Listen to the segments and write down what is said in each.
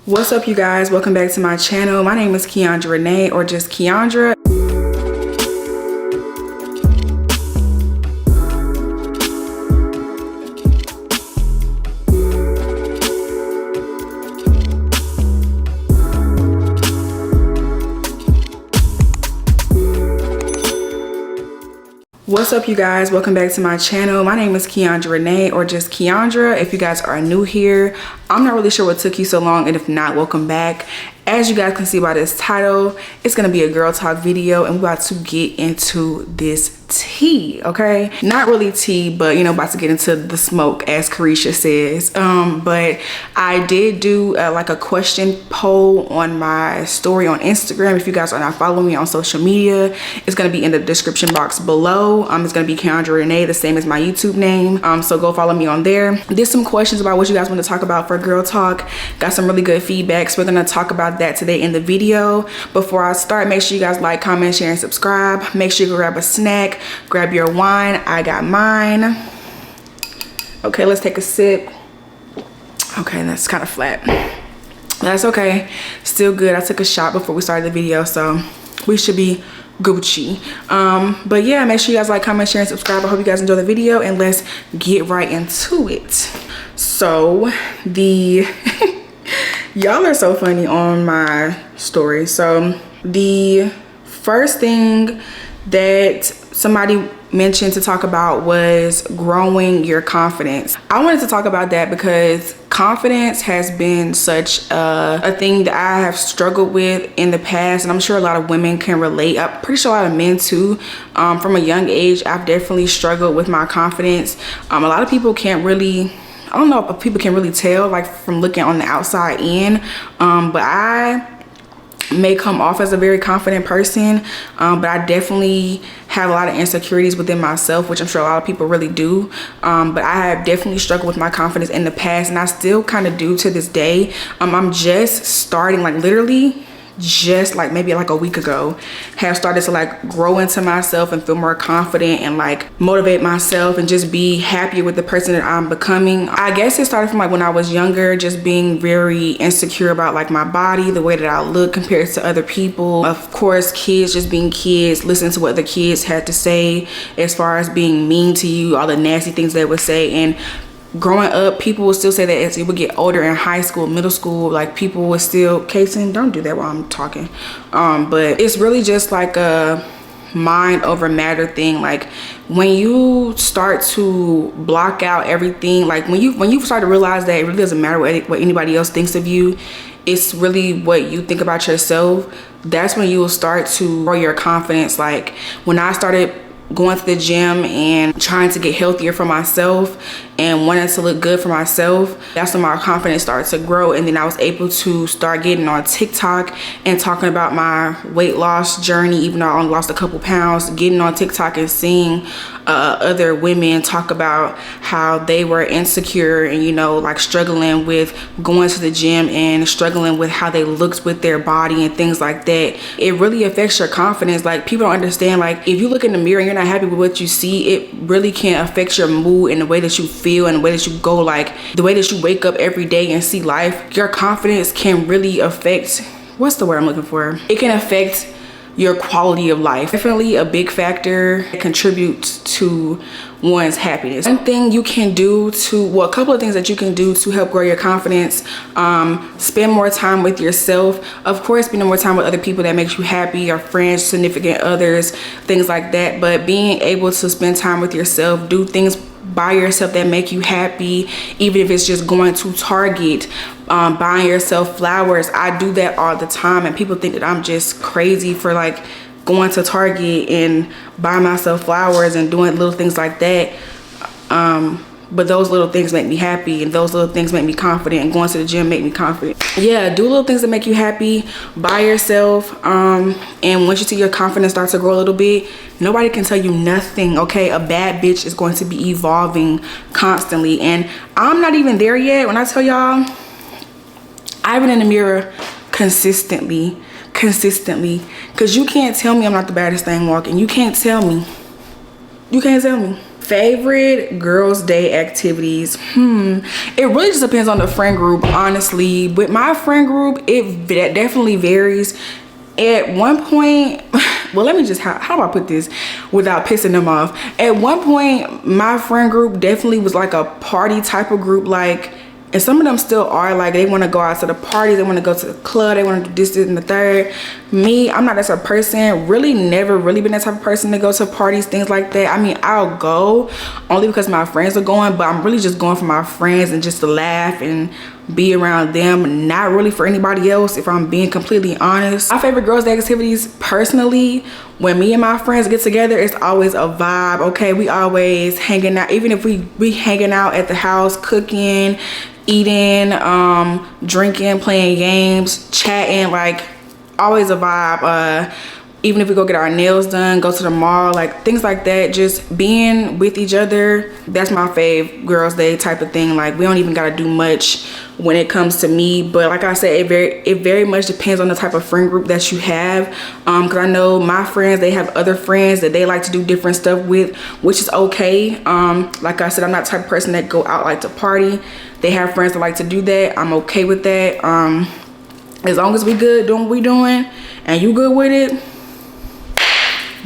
What's up, you guys? Welcome back to my channel. My name is KeyondraRena, or just Keyondra. What's up, you guys? Welcome back to my channel. My name is KeyondraRena, or just Keyondra. If you guys are new here, I'm not really sure what took you so long, and if not, welcome back. As you guys can see by this title, it's gonna be a girl talk video, and we're about to get into this tea, okay? Not really tea, but you know, about to get into the smoke, as Carisha says. But I did do like a question poll on my story on Instagram. If you guys are not following me on social media, it's gonna be in the description box below. It's gonna be KeyondraRena, the same as my YouTube name. So go follow me on there. Did some questions about what you guys want to talk about for girl talk. Got some really good feedback, so we're gonna talk about that today in the video. Before I start, make sure you guys like, comment, share, and subscribe. Make sure you grab a snack, grab your wine. I got mine. Okay, let's take a sip. Okay, that's kind of flat. That's okay, still good. I took a shot before we started the video, so we should be Gucci. But yeah, make sure you guys like, comment, share, and subscribe. I hope you guys enjoy the video, and let's get right into it. So the y'all are so funny on my story. So the first thing that somebody mentioned to talk about was growing your confidence. I wanted to talk about that because confidence has been such a thing that I have struggled with in the past, and I'm sure a lot of women can relate. I'm pretty sure a lot of men too. From a young age, I've definitely struggled with my confidence. A lot of people can't really, I don't know if people can really tell, like from looking on the outside in, but I may come off as a very confident person, but I definitely have a lot of insecurities within myself, which I'm sure a lot of people really do. But I have definitely struggled with my confidence in the past, and I still kind of do to this day. I'm just starting, like literally just like maybe like a week ago, have started to like grow into myself and feel more confident and like motivate myself and just be happier with the person that I'm becoming. I guess it started from like when I was younger, just being very insecure about like my body, the way that I look compared to other people. Of course, kids just being kids, listening to what other kids had to say as far as being mean to you, all the nasty things they would say. And growing up, people would still say that as it would get older in high school, middle school, like people would still, Kason, don't do that while I'm talking. But it's really just like a mind over matter thing. Like when you start to block out everything, like when you start to realize that it really doesn't matter what anybody else thinks of you, it's really what you think about yourself. That's when you will start to grow your confidence. Like when I started going to the gym and trying to get healthier for myself and wanting to look good for myself, that's when my confidence started to grow. And then I was able to start getting on TikTok and talking about my weight loss journey, even though I only lost a couple pounds. Getting on TikTok and seeing other women talk about how they were insecure and, you know, like struggling with going to the gym and struggling with how they looked with their body and things like that. It really affects your confidence. Like people don't understand, like if you look in the mirror and you're not happy with what you see, it really can affect your mood and the way that you feel and the way that you go, like the way that you wake up every day and see life. Your confidence can really affect, what's the word I'm looking for? It can affect your quality of life. Definitely a big factor that contributes to one's happiness. One thing you can do to, well, a couple of things that you can do to help grow your confidence: spend more time with yourself. Of course, spending more time with other people that makes you happy, your friends, significant others, things like that. But being able to spend time with yourself, do things by yourself that make you happy, even if it's just going to Target, buying yourself flowers. I do that all the time, and people think that I'm just crazy for like going to Target and buying myself flowers and doing little things like that. But those little things make me happy, and those little things make me confident, and going to the gym make me confident. Yeah, do little things that make you happy by yourself. And once you see your confidence start to grow a little bit, nobody can tell you nothing, okay? A bad bitch is going to be evolving constantly, and I'm not even there yet. When I tell y'all, I've been in the mirror consistently, because you can't tell me I'm not the baddest thing walking. You can't tell me. Favorite girls' day activities? It really just depends on the friend group, honestly. With my friend group, it definitely varies. At one point, well, let me just, how do I put this without pissing them off? At one point, my friend group definitely was like a party type of group, like, and some of them still are, like, they want to go out to the parties, they want to go to the club, they want to do this and the third. Me, I'm not that type of person. Really never really been that type of person to go to parties, things like that. I mean, I'll go only because my friends are going, but I'm really just going for my friends and just to laugh and be around them, not really for anybody else, if I'm being completely honest. My favorite girls' day activities, personally, when me and my friends get together, it's always a vibe, okay? We always hanging out, even if we hanging out at the house, cooking, eating, drinking, playing games, chatting, like always a vibe. Even if we go get our nails done, go to the mall, like things like that, just being with each other, that's my fave girls' day type of thing. Like, we don't even gotta do much when it comes to me, but like I said, it very much depends on the type of friend group that you have. Because I know my friends, they have other friends that they like to do different stuff with, which is okay. Like I said, I'm not the type of person that go out like to party. They have friends that like to do that. I'm okay with that. As long as we good doing what we doing and you good with it,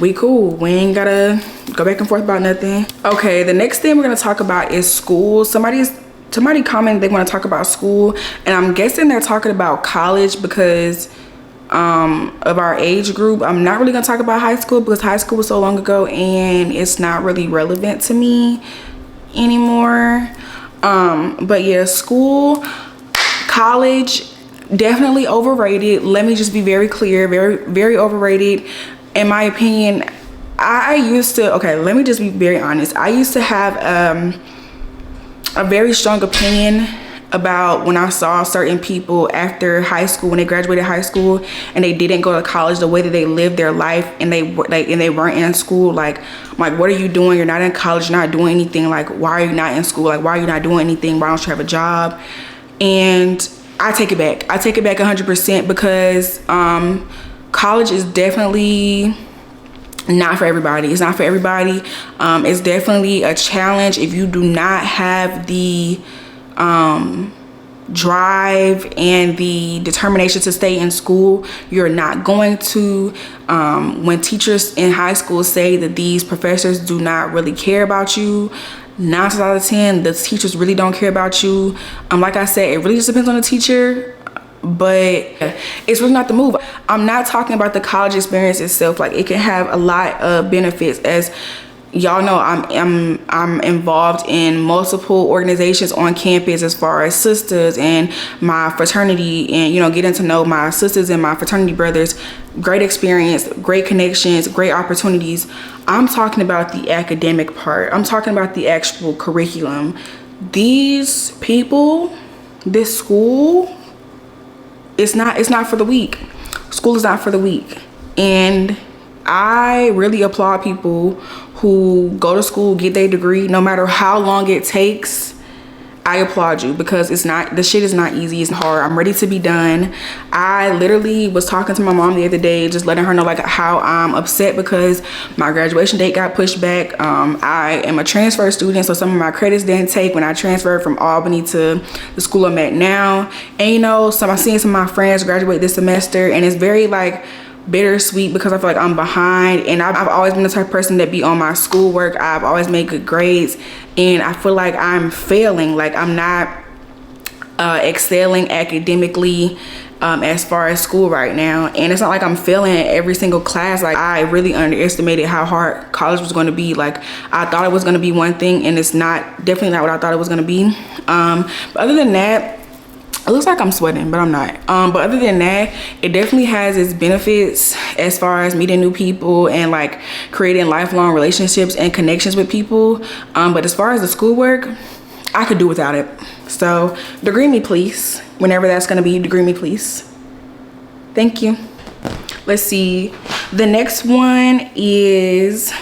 we cool. We ain't gotta go back and forth about nothing. Okay, the next thing we're gonna talk about is school. Somebody commented they want to talk about school, and I'm guessing they're talking about college because of our age group. I'm not really gonna talk about high school because high school was so long ago and it's not really relevant to me anymore. But yeah, school, college, definitely overrated. Let me just be very clear, very overrated. In my opinion, let me just be very honest. I used to have a very strong opinion about when I saw certain people after high school, when they graduated high school and they didn't go to college, the way that they lived their life, and they weren't in school. Like, what are you doing? You're not in college, you're not doing anything. Like, why are you not in school? Like, why are you not doing anything? Why don't you have a job? And I take it back. I take it back 100% because college is definitely not for everybody. It's not for everybody. It's definitely a challenge if you do not have the drive and the determination to stay in school. You're not going to. When teachers in high school say that these professors do not really care about you, 9 times out of 10, the teachers really don't care about you. Like I said, it really just depends on the teacher, but it's really not the move. I'm not talking about the college experience itself. Like, it can have a lot of benefits. As y'all know, I'm involved in multiple organizations on campus, as far as sisters and my fraternity, and getting to know my sisters and my fraternity brothers. Great experience, great connections, great opportunities. I'm talking about the academic part. I'm talking about the actual curriculum. These people, this school, it's not for the weak. School is not for the weak. And I really applaud people who go to school, get their degree, no matter how long it takes. I applaud you, because the shit is not easy. It's hard. I'm ready to be done. I literally was talking to my mom the other day, just letting her know like how I'm upset because my graduation date got pushed back. I am a transfer student, so some of my credits didn't take when I transferred from Albany to the school I'm at now. And so I'm seeing some of my friends graduate this semester, and it's very like bittersweet because I feel like I'm behind, and I've always been the type of person that be on my schoolwork. I've always made good grades, and I feel like I'm failing. Like, I'm not excelling academically as far as school right now, and it's not like I'm failing at every single class. Like, I really underestimated how hard college was going to be. Like, I thought it was going to be one thing, and it's definitely not what I thought it was going to be. But other than that, it looks like I'm sweating, but I'm not. But other than that, it definitely has its benefits as far as meeting new people and like creating lifelong relationships and connections with people. But as far as the schoolwork, I could do without it. So degree me, please. Whenever that's gonna be, degree me, please. Thank you. Let's see. The next one is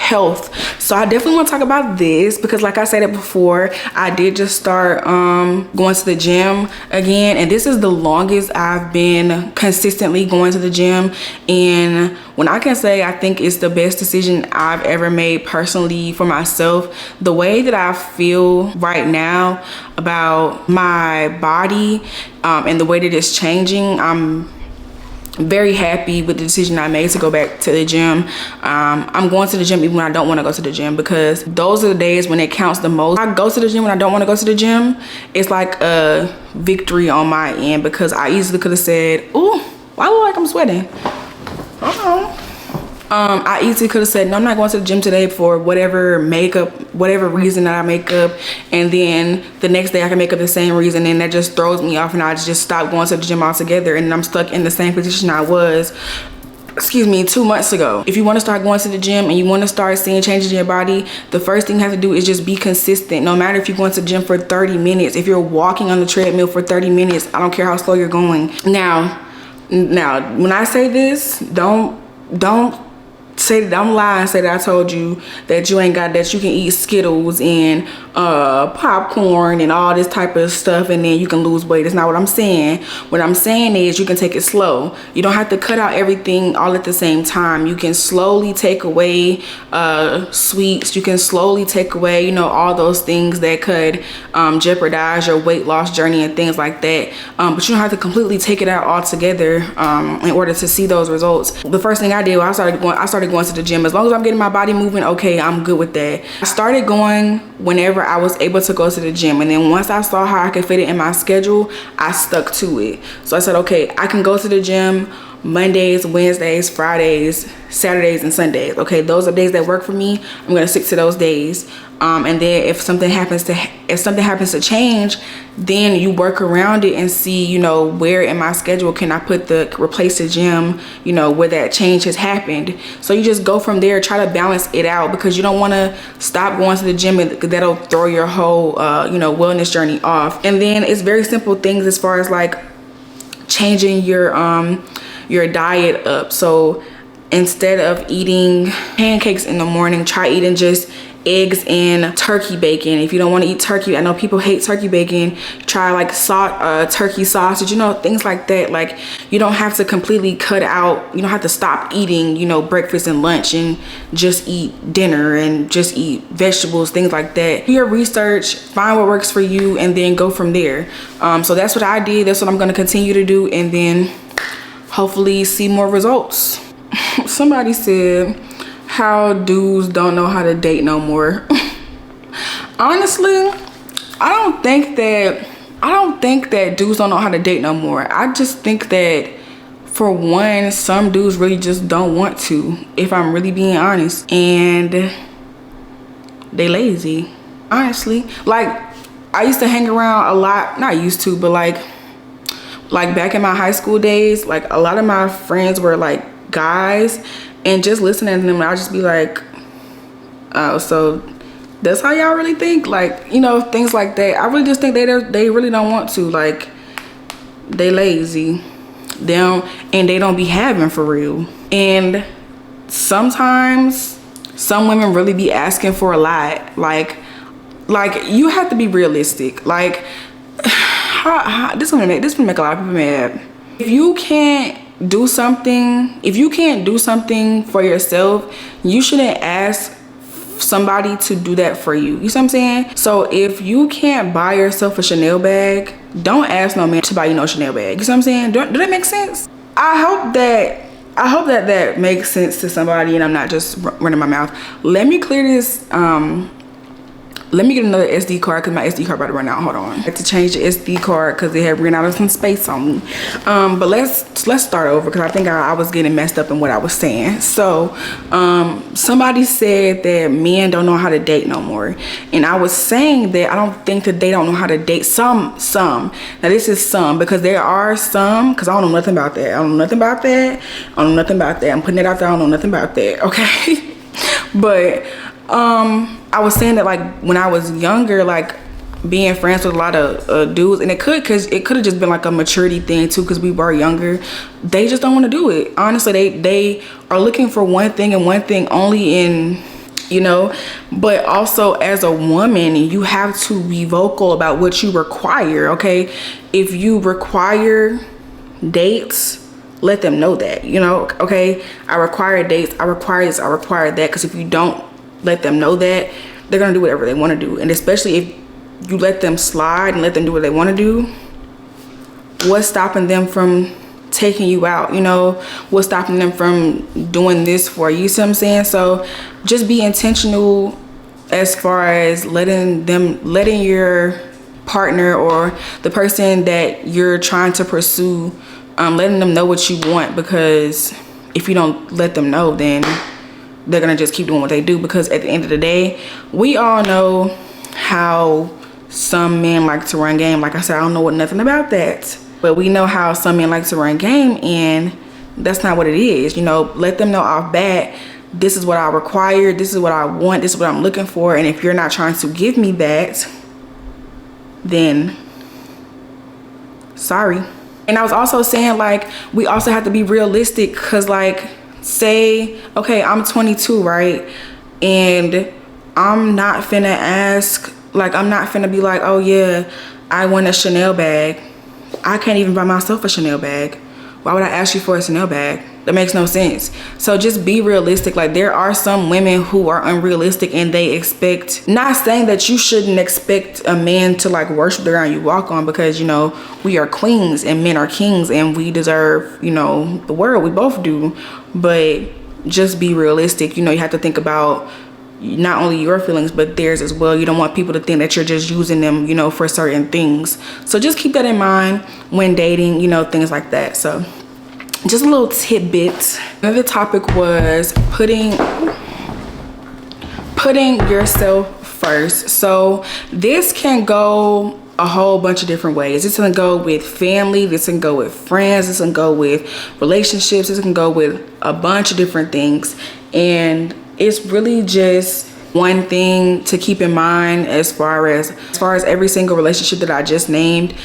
health. So I definitely want to talk about this because like I said it before, I did just start going to the gym again, and this is the longest I've been consistently going to the gym. And when I can say I think it's the best decision I've ever made personally for myself, the way that I feel right now about my body and the way that it's changing, I'm very happy with the decision I made to go back to the gym. I'm going to the gym even when I don't want to go to the gym, because those are the days when it counts the most. I go to the gym when I don't want to go to the gym. It's like a victory on my end, because I easily could have said, "Ooh, why look like I'm sweating?" I easily could have said, no, I'm not going to the gym today for whatever reason that I make up, and then the next day I can make up the same reason, and that just throws me off, and I just stop going to the gym altogether, and I'm stuck in the same position I was 2 months ago. If you want to start going to the gym and you want to start seeing changes in your body, the first thing you have to do is just be consistent. No matter if you're going to the gym for 30 minutes, if you're walking on the treadmill for 30 minutes, I don't care how slow you're going. Now when I say this, don't say that I'm lying, say that I told you that you ain't got, that you can eat Skittles and popcorn and all this type of stuff and then you can lose weight. That's not what I'm saying. What I'm saying is you can take it slow. You don't have to cut out everything all at the same time. You can slowly take away sweets. You can slowly take away, you know, all those things that could jeopardize your weight loss journey and things like that. But you don't have to completely take it out altogether in order to see those results. The first thing I did was I started going to the gym. As long as I'm getting my body moving, okay, I'm good with that. I started going whenever I was able to go to the gym, and then once I saw how I could fit it in my schedule, I stuck to it. So I said, okay, I can go to the gym Mondays, Wednesdays, Fridays, Saturdays, and Sundays. Okay, those are days that work for me. I'm gonna stick to those days. And then if something happens to change, then you work around it and see, you know, where in my schedule can I replace the gym, you know, where that change has happened. So you just go from there, try to balance it out, because you don't want to stop going to the gym, and that'll throw your whole you know, wellness journey off. And then it's very simple things as far as like changing your diet up. So instead of eating pancakes in the morning, try eating just eggs and turkey bacon. If you don't want to eat turkey, I know people hate turkey bacon, try like turkey sausage, you know, things like that. Like, you don't have to completely cut out, you don't have to stop eating, you know, breakfast and lunch and just eat dinner and just eat vegetables, things like that. Do your research, find what works for you, and then go from there. So that's what I did. That's what I'm going to continue to do, and then hopefully see more results. Somebody said how dudes don't know how to date no more. Honestly, I don't think that dudes don't know how to date no more. I just think that, for one, some dudes really just don't want to, if I'm really being honest, and they lazy, honestly. Like, I used to hang around a lot, not used to, but like back in my high school days, like a lot of my friends were like guys, and just listening to them, I'll just be like, oh, so that's how y'all really think? Like, you know, things like that. I really just think they really don't want to. Like, they lazy. They don't be having for real. And sometimes some women really be asking for a lot. Like you have to be realistic. Like, this gonna make a lot of people mad. If you can't do something for yourself, you shouldn't ask somebody to do that for you. You see what I'm saying? So if you can't buy yourself a Chanel bag, don't ask no man to buy you no Chanel bag. You see what I'm saying? Do that make sense? I hope that makes sense to somebody, and I'm not just running my mouth. Let me clear this. Let me get another SD card, because my SD card about to run out. Hold on. I had to change the SD card because it had run out of some space on me. But let's start over, because I think I was getting messed up in what I was saying. So somebody said that men don't know how to date no more. And I was saying that I don't think that they don't know how to date. Some. Now this is some, because there are some, because I don't know nothing about that. I don't know nothing about that. I don't know nothing about that. I'm putting it out there. I don't know nothing about that. Okay. But I was saying that, like, when I was younger, like, being friends with a lot of dudes, and it could have just been like a maturity thing too, because we were younger, they just don't want to do it. Honestly, they are looking for one thing and one thing only in you know. But also as a woman, you have to be vocal about what you require, okay? If you require dates, let them know that, you know, okay? I require dates, I require this, I require that. Because if you don't let them know that, they're gonna do whatever they want to do. And especially if you let them slide and let them do what they want to do, what's stopping them from taking you out, you know? What's stopping them from doing this for you? See what I'm saying? So just be intentional as far as letting your partner or the person that you're trying to pursue, letting them know what you want. Because if you don't let them know, then they're gonna just keep doing what they do. Because at the end of the day, we all know how some men like to run game. Like I said, I don't know nothing about that, but we know how some men like to run game, and that's not what it is. You know, let them know off bat, this is what I require, this is what I want, this is what I'm looking for. And if you're not trying to give me that, then sorry. And I was also saying, like, we also have to be realistic. Because, like, say, okay, I'm 22, right? And I'm not finna ask, like, I'm not finna be like, oh yeah, I want a Chanel bag. I can't even buy myself a Chanel bag. Why would I ask you for a Chanel bag? That makes no sense. So just be realistic. Like, there are some women who are unrealistic and they expect, not saying that you shouldn't expect a man to like worship the ground you walk on, because, you know, we are queens and men are kings and we deserve, you know, the world. We both do. But just be realistic. You know, you have to think about not only your feelings but theirs as well. You don't want people to think that you're just using them, you know, for certain things. So just keep that in mind when dating, you know, things like that. So just a little tidbit. Another topic was putting yourself first. So this can go a whole bunch of different ways. This can go with family, this can go with friends, this can go with relationships, this can go with a bunch of different things. And it's really just one thing to keep in mind as far as every single relationship that I just named.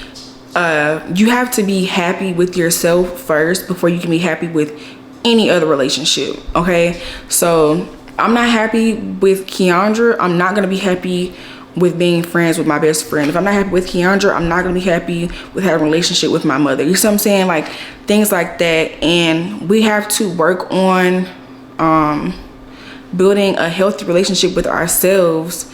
You have to be happy with yourself first before you can be happy with any other relationship, okay? So I'm not happy with Keyondra, I'm not gonna be happy with being friends with my best friend. If I'm not happy with Keyondra, I'm not gonna be happy with having a relationship with my mother. You see what I'm saying? Like, things like that. And we have to work on building a healthy relationship with ourselves,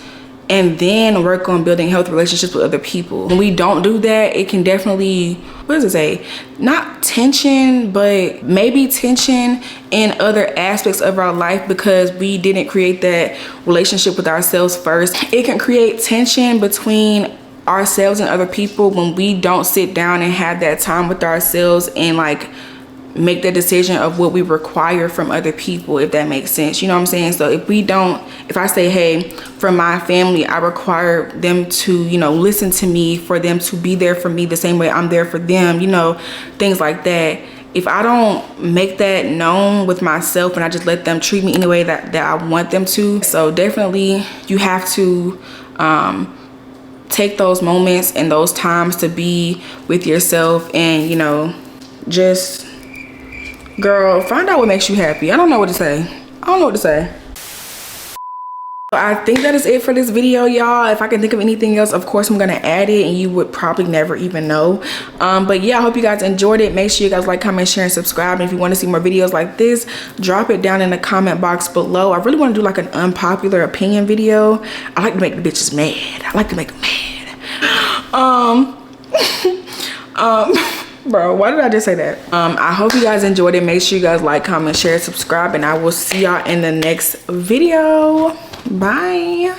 and then work on building healthy relationships with other people. When we don't do that, it can definitely, what does it say? Not tension, but maybe tension in other aspects of our life, because we didn't create that relationship with ourselves first. It can create tension between ourselves and other people when we don't sit down and have that time with ourselves and like make the decision of what we require from other people, if that makes sense. You know what I'm saying? So if I say, hey, from my family, I require them to, you know, listen to me, for them to be there for me the same way I'm there for them, you know, things like that. If I don't make that known with myself and I just let them treat me in the way that I want them to. So definitely you have to take those moments and those times to be with yourself, and, you know, just, girl, find out what makes you happy. I don't know what to say. I think that is it for this video, y'all. If I can think of anything else, of course I'm gonna add it and you would probably never even know. But yeah, I hope you guys enjoyed it. Make sure you guys like, comment, share, and subscribe. And if you want to see more videos like this, drop it down in the comment box below. I really want to do like an unpopular opinion video. I like to make the bitches mad. I like to make them mad. Bro, why did I just say that? I hope you guys enjoyed it. Make sure you guys like, comment, share, subscribe, and I will see y'all in the next video. Bye.